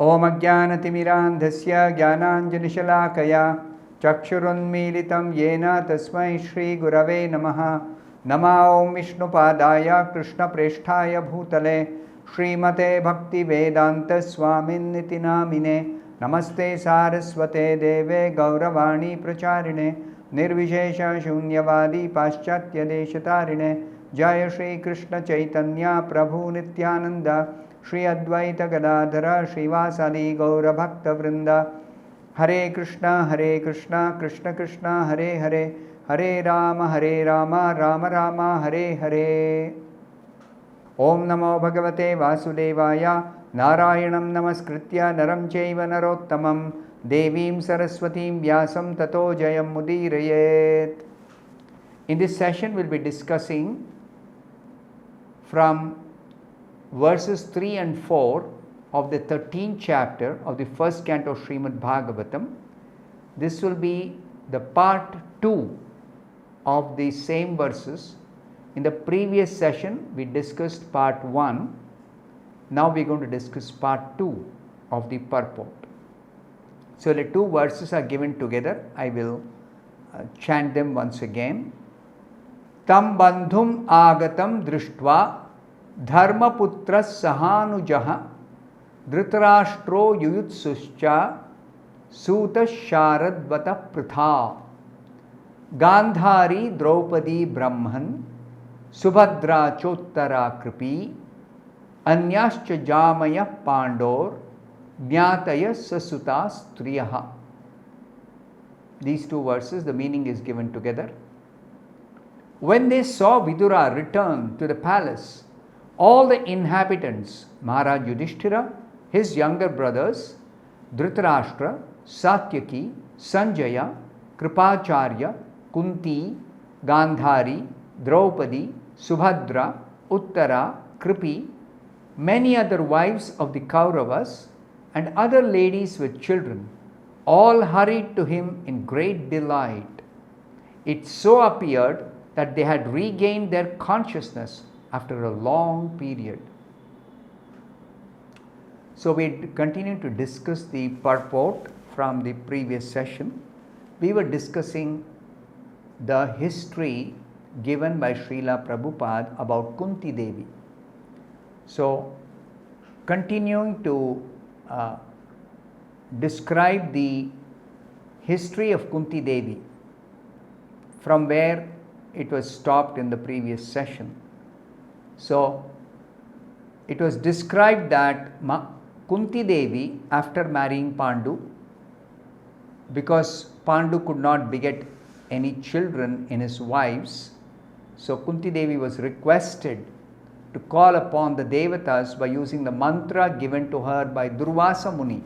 Om Ajnanatimirandhasya Jnananjanishalaakaya Chakshurunmilitam Yena Tasmai Shri Gurave Namaha. Nama Om Vishnupadaya Krishna Presthaya Bhutale Srimate Bhaktivedanta Swamin Niti Namine. Namaste Saraswate Deve Gauravani Pracharine Nirvishesha Shunyavadi Paschatya Deshatarine. Jaya Shri Krishna Chaitanya Prabhu Nityananda Shri Advaita Gadadhara Srivasadi Gaura Bhakta Vrinda. Hare Krishna Krishna Krishna Hare Hare Hare Rama Rama Rama Hare Hare. Om Namo Bhagavate Vasudevaya Narayanam Namaskritya Naram Chaiva Narottamam Devim Saraswatim Vyasam Tato Jayam Mudirayet. In this session we will be discussing from verses 3 and 4 of the 13th chapter of the first canto of Srimad Bhagavatam. This will be the part 2 of the same verses. In the previous session we discussed part 1. Now we are going to discuss part 2 of the purport. So the two verses are given together. I will chant them once again. Tam bandhum agatam drishtva dharmaputra sahanujaha dhritarashtro yuyutsuscha suta sharadvata pritha gandhari draupadi brahman subhadra chottara kripi anyascha jamaya pandor jnataya sasuta striyaha. These two verses, the meaning is given together. When they saw Vidura return to the palace, all the inhabitants, Maharaj Yudhishthira, his younger brothers, Dhritarashtra, Satyaki, Sanjaya, Kripacharya, Kunti, Gandhari, Draupadi, Subhadra, Uttara, Kripi, many other wives of the Kauravas, and other ladies with children, all hurried to him in great delight. It so appeared that they had regained their consciousness after a long period. So we continue to discuss the purport from the previous session. We were discussing the history given by Srila Prabhupada about Kunti Devi. So continuing to describe the history of Kunti Devi from where it was stopped in the previous session. So it was described that Kunti Devi, after marrying Pandu, because Pandu could not beget any children in his wives, so Kunti Devi was requested to call upon the Devatas by using the mantra given to her by Durvasa Muni,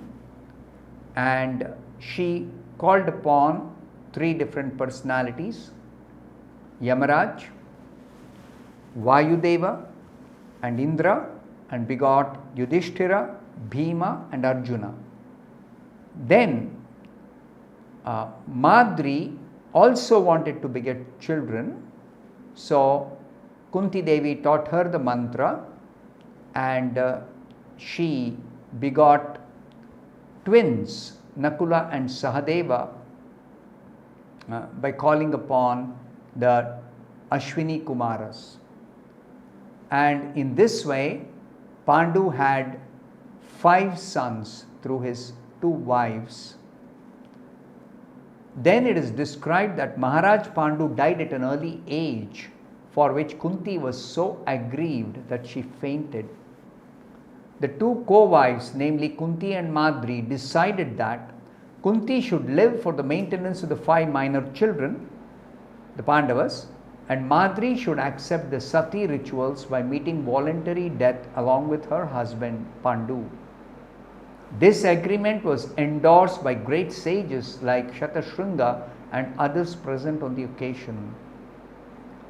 and she called upon three different personalities: Yamaraj, Vayudeva and Indra, and begot Yudhishthira, Bhima and Arjuna. Then Madri also wanted to beget children, so Kunti Devi taught her the mantra, and she begot twins Nakula and Sahadeva by calling upon the Ashwini Kumaras. And in this way Pandu had 5 sons through his 2 wives. Then it is described that Maharaj Pandu died at an early age, for which Kunti was so aggrieved that she fainted. The 2 co-wives, namely Kunti and Madri, decided that Kunti should live for the maintenance of the 5 minor children, the Pandavas, and Madri should accept the sati rituals by meeting voluntary death along with her husband Pandu. This agreement was endorsed by great sages like Shatashringa and others present on the occasion.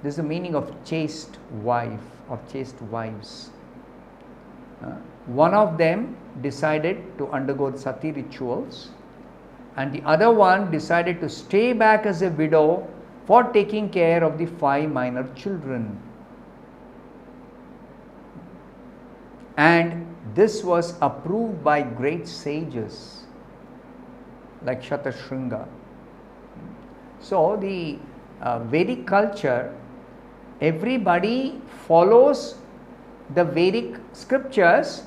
This is the meaning of chaste wife or chaste wives. One of them decided to undergo the sati rituals, and the other one decided to stay back as a widow for taking care of the 5 minor children. And this was approved by great sages like Shatashringa. So the Vedic culture, everybody follows the Vedic scriptures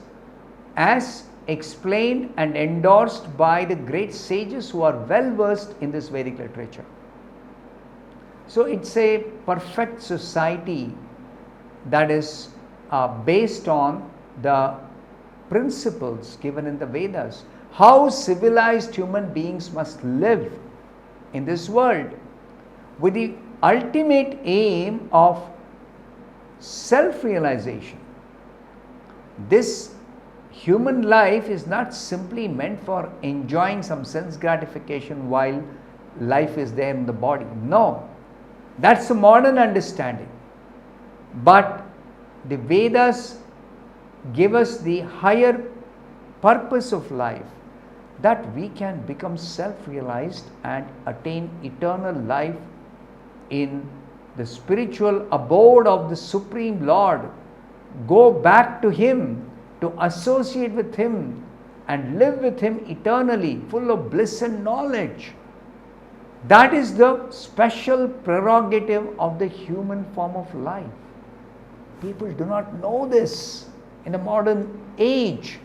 as explained and endorsed by the great sages who are well versed in this Vedic literature. So it's a perfect society that is based on the principles given in the Vedas. How civilized human beings must live in this world with the ultimate aim of self-realization. This human life is not simply meant for enjoying some sense gratification while life is there in the body. No, that's a modern understanding. But the Vedas give us the higher purpose of life, that we can become self-realized and attain eternal life in the spiritual abode of the Supreme Lord. Go back to Him, to associate with Him and live with Him eternally, full of bliss and knowledge. That is the special prerogative of the human form of life. People do not know this in the modern age,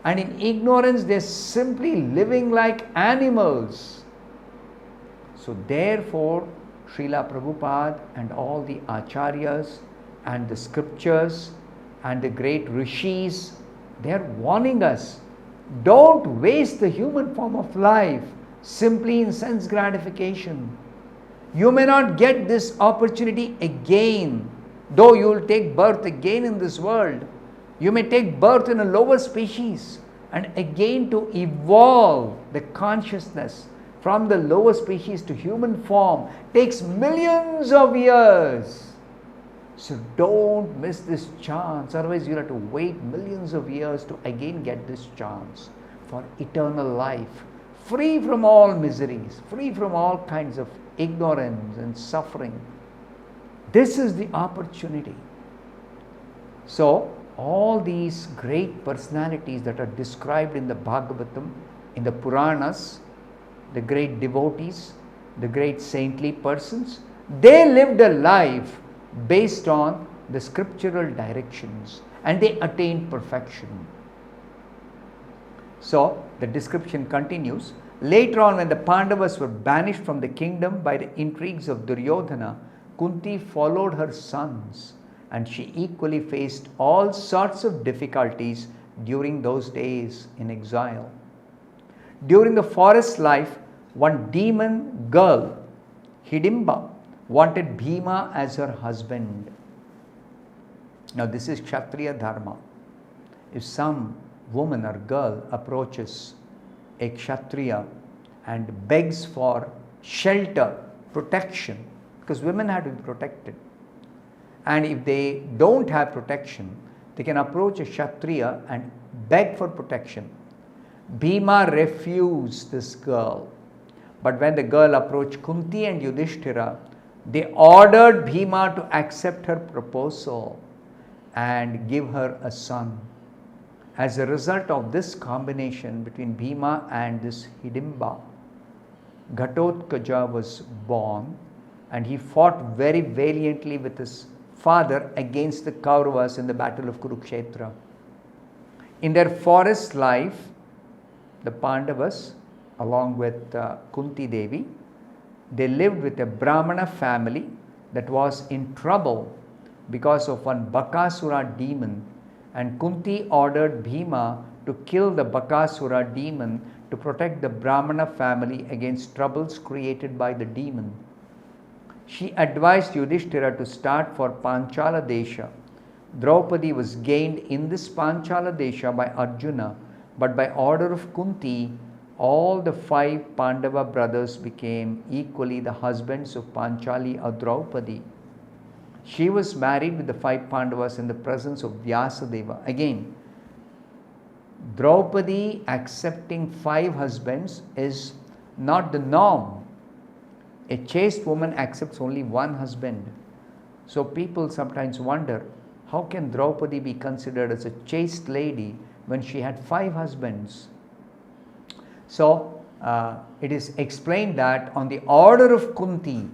and in ignorance they are simply living like animals. So therefore, Srila Prabhupada and all the acharyas and the scriptures and the great rishis, they are warning us, don't waste the human form of life simply in sense gratification. You may not get this opportunity again, though you will take birth again in this world. You may take birth in a lower species and again to evolve the consciousness from the lower species to human form takes millions of years. So don't miss this chance, otherwise you'll have to wait millions of years to again get this chance for eternal life, free from all miseries, free from all kinds of ignorance and suffering. This is the opportunity. So all these great personalities that are described in the Bhagavatam, in the Puranas, the great devotees, the great saintly persons, they lived a life based on the scriptural directions and they attained perfection. So the description continues. Later on, when the Pandavas were banished from the kingdom by the intrigues of Duryodhana, Kunti followed her sons, and she equally faced all sorts of difficulties during those days in exile. During the forest life, one demon girl, Hidimba, wanted Bhima as her husband. Now this is Kshatriya Dharma. If some woman or girl approaches a Kshatriya and begs for shelter, protection, because women have to be protected, and if they don't have protection, they can approach a Kshatriya and beg for protection. Bhima refused this girl, but when the girl approached Kunti and Yudhishthira, they ordered Bhima to accept her proposal and give her a son. As a result of this combination between Bhima and this Hidimba, Ghatotkaja was born, and he fought very valiantly with his father against the Kauravas in the battle of Kurukshetra. In their forest life, the Pandavas, along with Kunti Devi, they lived with a Brahmana family that was in trouble because of one Bakasura demon, and Kunti ordered Bhima to kill the Bakasura demon to protect the Brahmana family against troubles created by the demon. She advised Yudhishthira to start for Panchala Desha. Draupadi was gained in this Panchala Desha by Arjuna, but by order of Kunti, all the 5 Pandava brothers became equally the husbands of Panchali or Draupadi. She was married with the 5 Pandavas in the presence of Vyasadeva. Again, Draupadi accepting 5 husbands is not the norm. A chaste woman accepts only one husband. So people sometimes wonder, how can Draupadi be considered as a chaste lady when she had 5 husbands. So it is explained that on the order of Kunti,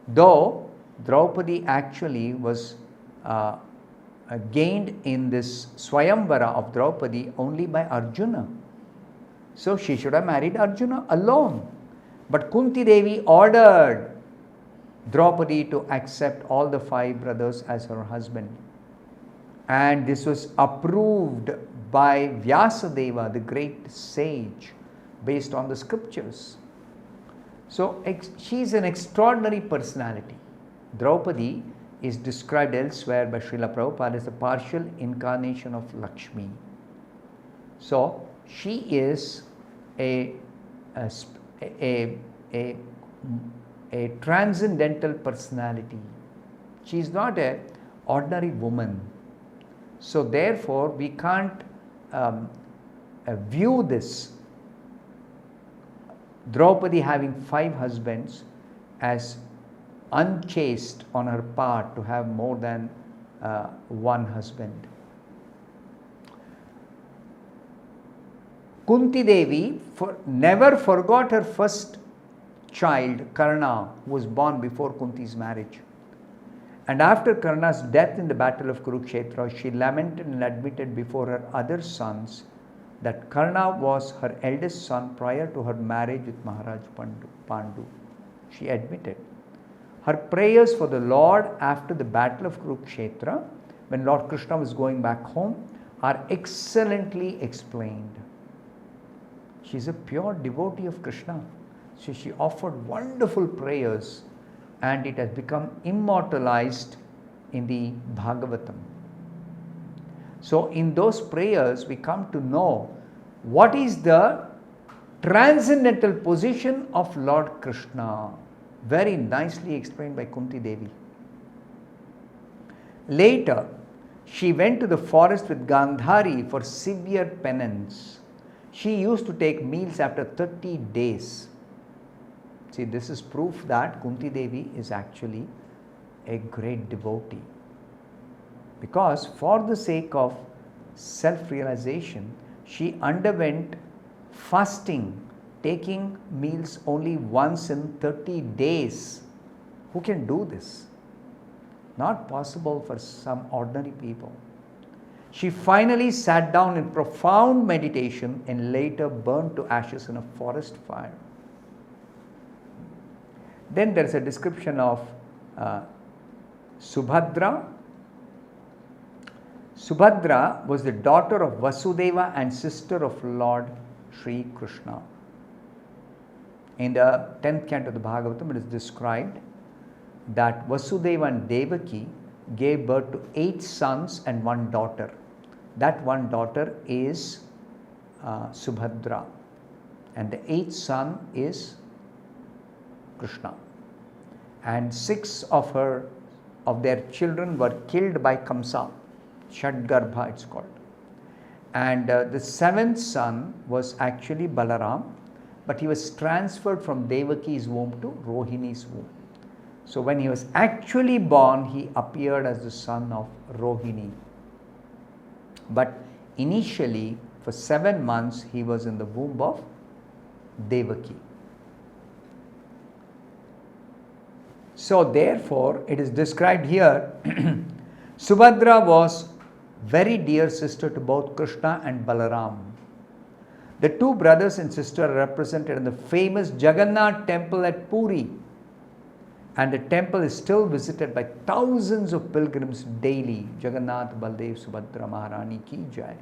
though Draupadi actually was gained in this Swayamvara of Draupadi only by Arjuna. So she should have married Arjuna alone. But Kunti Devi ordered Draupadi to accept all the 5 brothers as her husband. And this was approved by Vyasadeva, the great sage, based on the scriptures. So she is an extraordinary personality. Draupadi is described elsewhere by Srila Prabhupada as a partial incarnation of Lakshmi. So she is a transcendental personality. She is not an ordinary woman. So therefore we can't view this Draupadi having 5 husbands as unchaste on her part to have more than one husband. Kunti Devi never forgot her first child, Karna, who was born before Kunti's marriage. And after Karna's death in the battle of Kurukshetra, she lamented and admitted before her other sons that Karna was her eldest son prior to her marriage with Maharaj Pandu. She admitted. Her prayers for the Lord after the battle of Kurukshetra, when Lord Krishna was going back home, are excellently explained. She is a pure devotee of Krishna. So she offered wonderful prayers, and it has become immortalized in the Bhagavatam. So in those prayers we come to know what is the transcendental position of Lord Krishna. Very nicely explained by Kunti Devi. Later, she went to the forest with Gandhari for severe penance. She used to take meals after 30 days. See, this is proof that Kunti Devi is actually a great devotee. Because for the sake of self-realization, she underwent fasting, taking meals only once in 30 days. Who can do this? Not possible for some ordinary people. She finally sat down in profound meditation and later burned to ashes in a forest fire. Then there is a description of Subhadra. Subhadra was the daughter of Vasudeva and sister of Lord Sri Krishna. In the 10th canto of the Bhagavatam, it is described that Vasudeva and Devaki gave birth to 8 sons and 1 daughter. That one daughter is Subhadra, and the 8th son is Krishna. And 6 of their children were killed by Kamsa, Shadgarbha it's called. And the 7th son was actually Balaram, but he was transferred from Devaki's womb to Rohini's womb. So when he was actually born, he appeared as the son of Rohini. But initially, for 7 months, he was in the womb of Devaki. So therefore, it is described here, Subhadra was very dear sister to both Krishna and Balaram. The 2 brothers and sister are represented in the famous Jagannath temple at Puri. And the temple is still visited by thousands of pilgrims daily. Jagannath, Baldev, Subhadra, Maharani ki jai.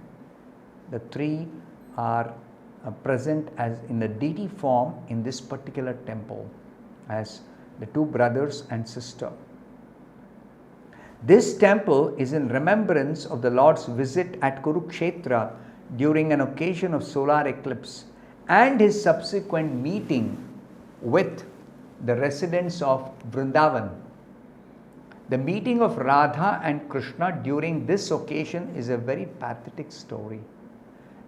The 3 are present as in the deity form in this particular temple as the 2 brothers and sister. This temple is in remembrance of the Lord's visit at Kurukshetra during an occasion of solar eclipse and his subsequent meeting with the residents of Vrindavan. The meeting of Radha and Krishna during this occasion is a very pathetic story.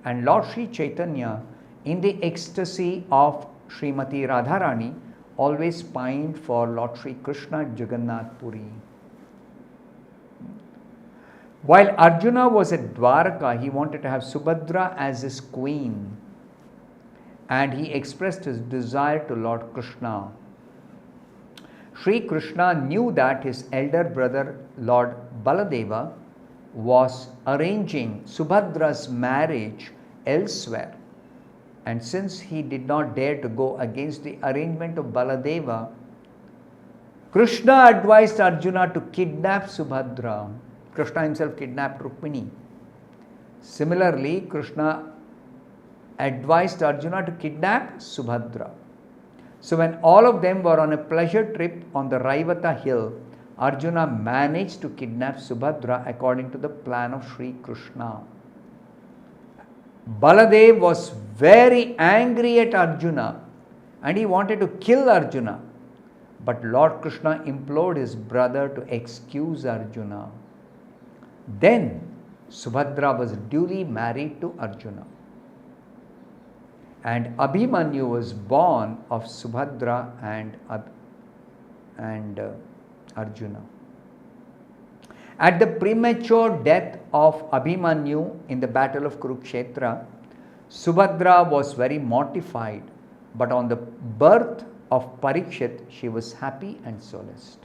And Lord Sri Chaitanya, in the ecstasy of Srimati Radharani, always pined for Lord Sri Krishna at Jagannath Puri. While Arjuna was at Dwaraka, he wanted to have Subhadra as his queen, and he expressed his desire to Lord Krishna. Sri Krishna knew that his elder brother Lord Baladeva was arranging Subhadra's marriage elsewhere, and since he did not dare to go against the arrangement of Baladeva, Krishna advised Arjuna to kidnap Subhadra. Krishna himself kidnapped Rukmini. Similarly, Krishna advised Arjuna to kidnap Subhadra. So when all of them were on a pleasure trip on the Raivata hill, Arjuna managed to kidnap Subhadra according to the plan of Sri Krishna. Baladev was very angry at Arjuna and he wanted to kill Arjuna. But Lord Krishna implored his brother to excuse Arjuna. Then Subhadra was duly married to Arjuna. And Abhimanyu was born of Subhadra and Arjuna. At the premature death of Abhimanyu in the battle of Kurukshetra, Subhadra was very mortified, but on the birth of Parikshit, she was happy and solaced.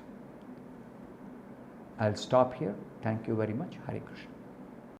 I'll stop here. Thank you very much. Hare Krishna.